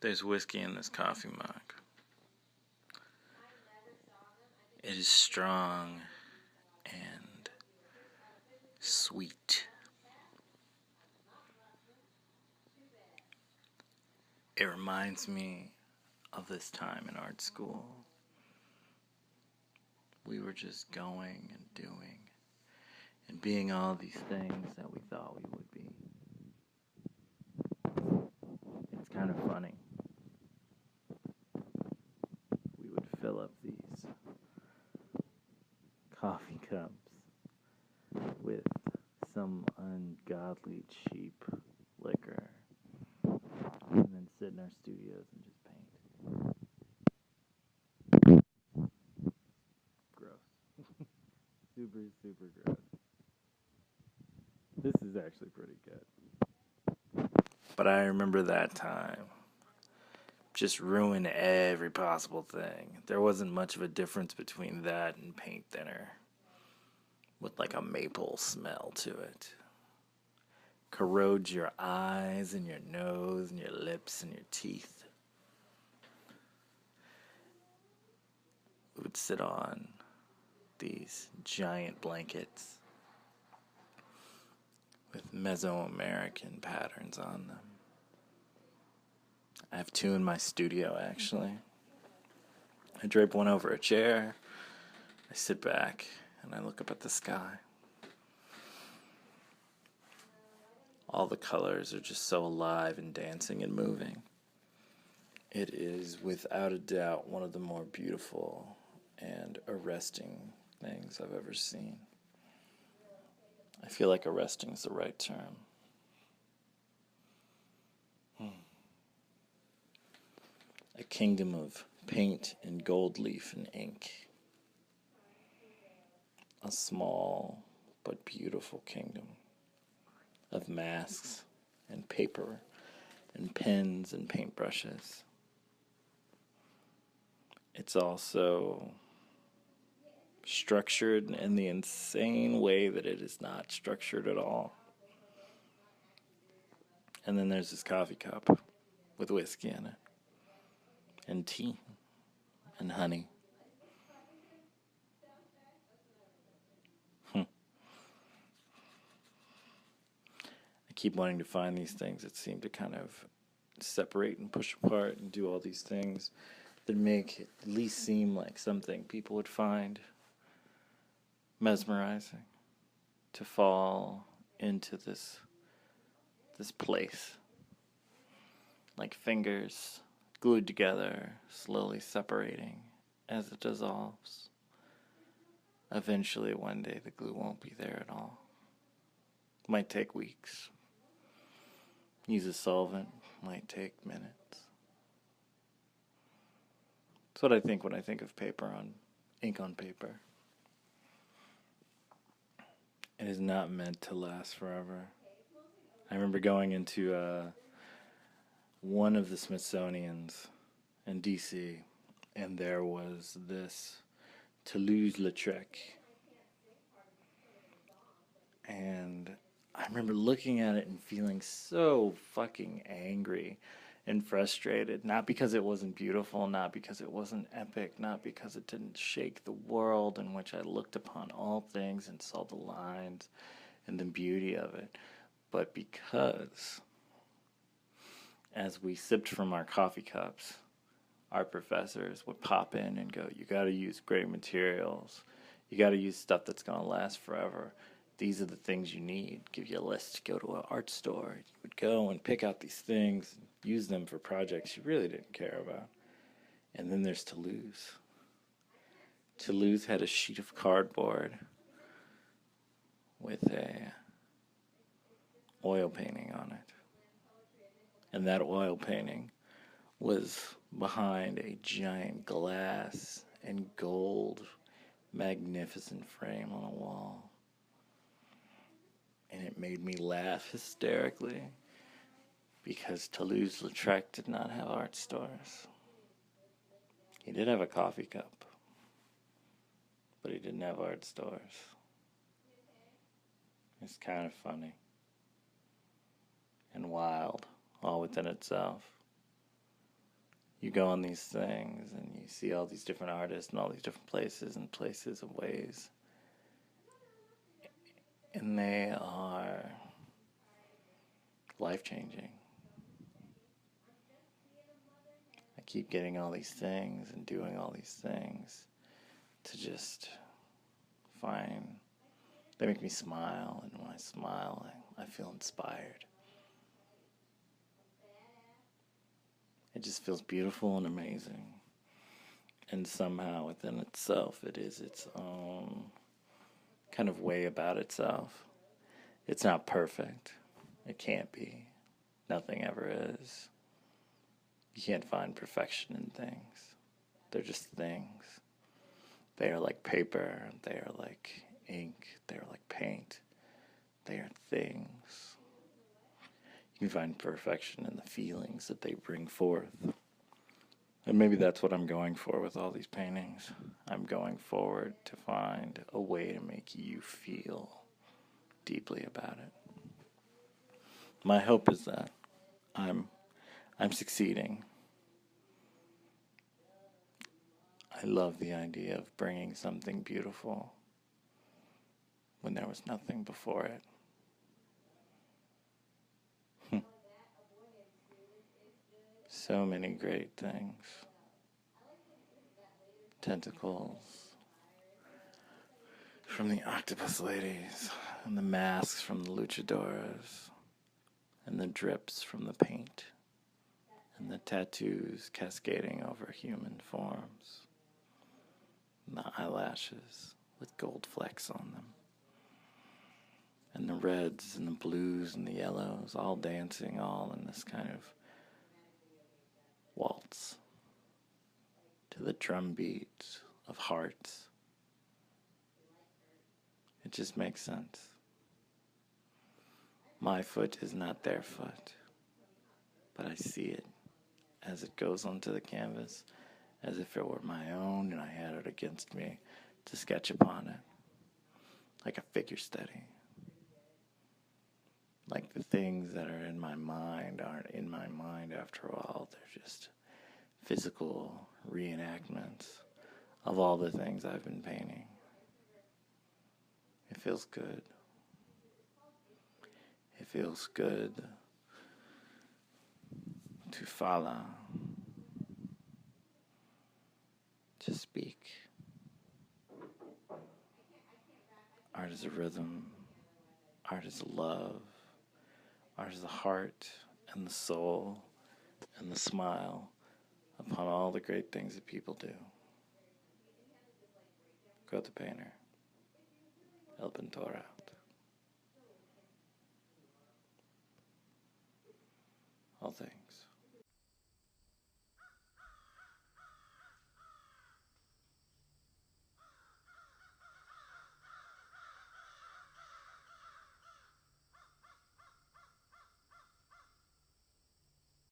There's whiskey in this coffee mug. It is strong and sweet. It reminds me of this time in art school. We were just going and doing and being all these things that we thought we would be. It's kind of funny. We would fill up these coffee cups with some ungodly cheap liquor and then sit in our studios and just paint. Gross. Super gross. This is actually pretty good. But I remember that time. Just ruin every possible thing. There wasn't much of a difference between that and paint thinner. With like a maple smell to it. Corrodes your eyes and your nose and your lips and your teeth. We would sit on these giant blankets with Mesoamerican patterns on them. I have two in my studio, actually. I drape one over a chair, I sit back, and I look up at the sky. All the colors are just so alive and dancing and moving. It is, without a doubt, one of the more beautiful and arresting things I've ever seen. I feel like arresting is the right term. A kingdom of paint and gold leaf and ink. A small but beautiful kingdom of masks and paper and pens and paintbrushes. It's also structured in the insane way that it is not structured at all. And then there's this coffee cup with whiskey in it. And tea. And honey. I keep wanting to find these things that seem to kind of separate and push apart and do all these things that make it at least seem like something people would find mesmerizing. To fall into this place. Like fingers glued together, slowly separating as it dissolves. Eventually, one day, the glue won't be there at all. Might take weeks. Use a solvent, might take minutes. That's what I think when I think of ink on paper. It is not meant to last forever. I remember going into one of the Smithsonian's in D.C., and there was this Toulouse-Lautrec. And I remember looking at it and feeling so fucking angry and frustrated. Not because it wasn't beautiful, not because it wasn't epic, not because it didn't shake the world in which I looked upon all things and saw the lines and the beauty of it, but because as we sipped from our coffee cups, our professors would pop in and go, you got to use great materials. You got to use stuff that's going to last forever. These are the things you need. Give you a list. Go to an art store. You would go and pick out these things, and use them for projects you really didn't care about. And then there's Toulouse. Toulouse had a sheet of cardboard with a oil painting on it. And that oil painting was behind a giant glass and gold magnificent frame on a wall. And it made me laugh hysterically because Toulouse-Lautrec did not have art stores. He did have a coffee cup, but he didn't have art stores. It's kind of funny and wild all within itself. you go on these things and you see all these different artists and all these different places and places and ways. And they are life-changing. I keep getting all these things and doing all these things to just find, they make me smile, and when I smile, I feel inspired. It just feels beautiful and amazing. And somehow within itself, it is its own kind of way about itself. It's not perfect. It can't be. Nothing ever is. You can't find perfection in things. They're just things. They are like paper. They are like ink. They are like paint. They are things. You can find perfection in the feelings that they bring forth. And maybe that's what I'm going for with all these paintings. I'm going forward to find a way to make you feel deeply about it. My hope is that I'm succeeding. I love the idea of bringing something beautiful when there was nothing before it. So many great things. Tentacles from the octopus ladies, and the masks from the luchadoras, and the drips from the paint, and the tattoos cascading over human forms, and the eyelashes with gold flecks on them, and the reds and the blues and the yellows all dancing all in this kind of waltz to the drum beat of hearts. It just makes sense. My foot is not their foot, but I see it as it goes onto the canvas as if it were my own and I had it against me to sketch upon it, like a figure study. Like the things that are in my mind aren't in my mind after all. They're just physical reenactments of all the things I've been painting. It feels good. It feels good to follow, to speak. Art is a rhythm. Art is love. Art is the heart and the soul and the smile upon all the great things that people do. Quote the painter. El Pintor out. All things.